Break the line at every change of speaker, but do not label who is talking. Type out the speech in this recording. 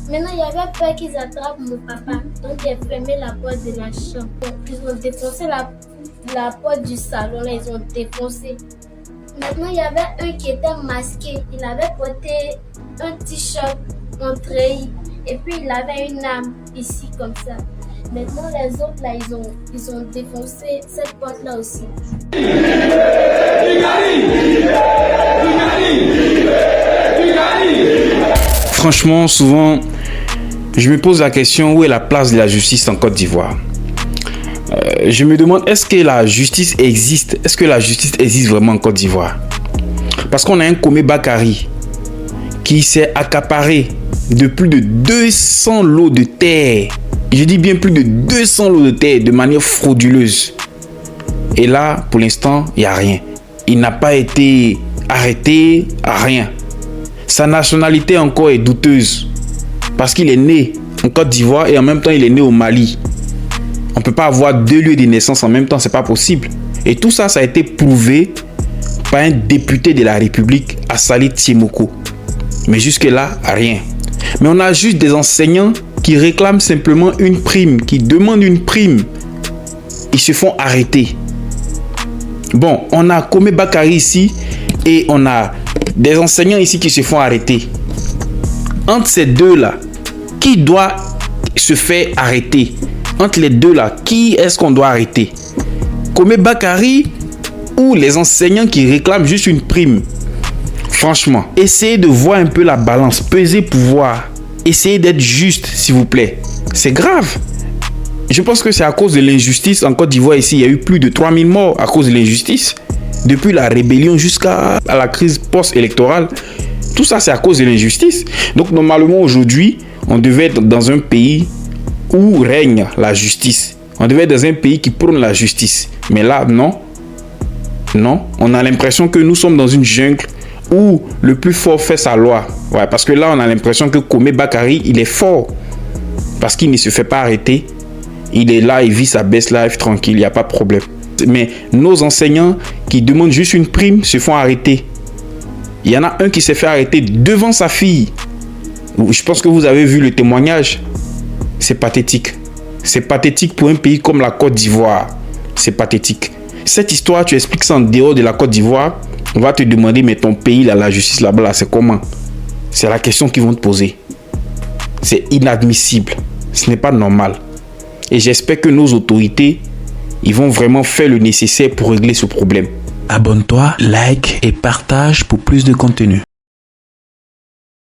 Maintenant, il y avait peur qu'ils attrapent mon papa. Donc, j'ai fermé la porte de la chambre. Donc, ils ont défoncé la porte du salon. Là, ils ont défoncé. Maintenant, il y avait un qui était masqué. Il avait porté un t-shirt en treillis. Et puis, il avait une arme ici, comme ça. Maintenant, les autres, là, ils ont défoncé cette porte-là aussi.
Franchement, souvent, je me pose la question, où est la place de la justice en Côte d'Ivoire? Je me demande, est-ce que la justice existe? Est-ce que la justice existe vraiment en Côte d'Ivoire? Parce qu'on a un Komé Bakary qui s'est accaparé de plus de 200 lots de terre. Je dis bien plus de 200 lots de terre de manière frauduleuse. Et là, pour l'instant, il n'y a rien. Il n'a pas été arrêté, rien. Sa nationalité encore est douteuse. Parce qu'il est né en Côte d'Ivoire et en même temps, il est né au Mali. On ne peut pas avoir deux lieux de naissance en même temps, c'est pas possible. Et tout ça, ça a été prouvé par un député de la République, Assali Tiemoko. Mais jusque-là, rien. Mais on a juste des enseignants qui réclament simplement une prime, qui demandent une prime. Ils se font arrêter. Bon, on a Komé Bakary ici et on a des enseignants ici qui se font arrêter. Entre ces deux-là, qui doit se faire arrêter? Entre les deux-là, qui est-ce qu'on doit arrêter? Komé Bakary ou les enseignants qui réclament juste une prime? Franchement, essayez de voir un peu la balance, peser pouvoir. Essayez d'être juste, s'il vous plaît. C'est grave. Je pense que c'est à cause de l'injustice. En Côte d'Ivoire, ici, il y a eu plus de 3000 morts à cause de l'injustice. Depuis la rébellion jusqu'à la crise post-électorale. Tout ça, c'est à cause de l'injustice. Donc, normalement, aujourd'hui, on devait être dans un pays où règne la justice. On devait être dans un pays qui prône la justice. Mais là, non. Non. On a l'impression que nous sommes dans une jungle où le plus fort fait sa loi. Ouais, parce que là, on a l'impression que Komé Bakary, il est fort. Parce qu'il ne se fait pas arrêter. Il est là, il vit sa best life tranquille, il n'y a pas de problème. Mais nos enseignants qui demandent juste une prime se font arrêter. Il y en a un qui s'est fait arrêter devant sa fille. Je pense que vous avez vu le témoignage. C'est pathétique. C'est pathétique pour un pays comme la Côte d'Ivoire. C'est pathétique. Cette histoire, tu expliques ça en dehors de la Côte d'Ivoire. On va te demander, mais ton pays, là, la justice là-bas, là, c'est comment? C'est la question qu'ils vont te poser. C'est inadmissible. Ce n'est pas normal. Et j'espère que nos autorités, ils vont vraiment faire le nécessaire pour régler ce problème.
Abonne-toi, like et partage pour plus de contenu.